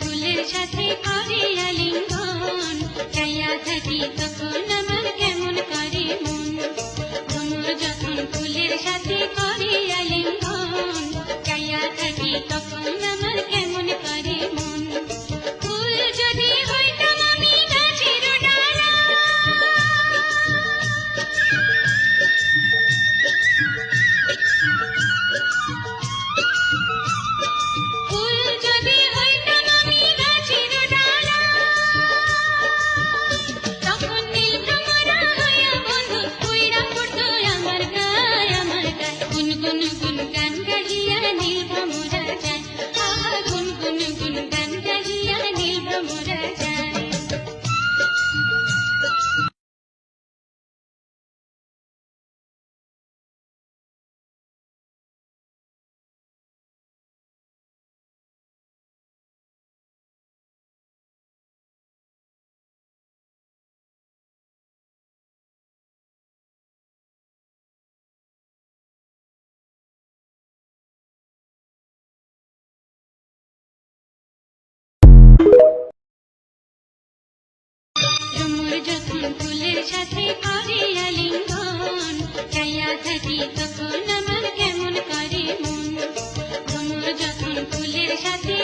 ফুলের সাথে করে আলিঙ্গন, চাইয়া থাকি তখন আমার কেমন করে মন। ভ্রমর যখন ফুলের সাথে করে আলিঙ্গন, চাইয়া থাকি তখন আমার কেমন করে মন। ফুল যদি হইতাম আমি গাছের ডালা, ফুল যদি হইতাম আমি গাছের ডালা, তখন নীল ভ্রমরা হইয়া বন্ধু উইড়া পড়তো আমার গায়, আমার গায়। গুনগুন গুন গান গাহিয়া নীল ভ্রমরা যায়, আহা গুনগুন গুন গান গাহিয়া নীল ভ্রমরা যায়। ভ্রমর যখন ফুলের সাথে করে আলিঙ্গন, চাইয়া থাকি তখন আমার কেমন করে মন। ভ্রমর যখন ফুলের সাথে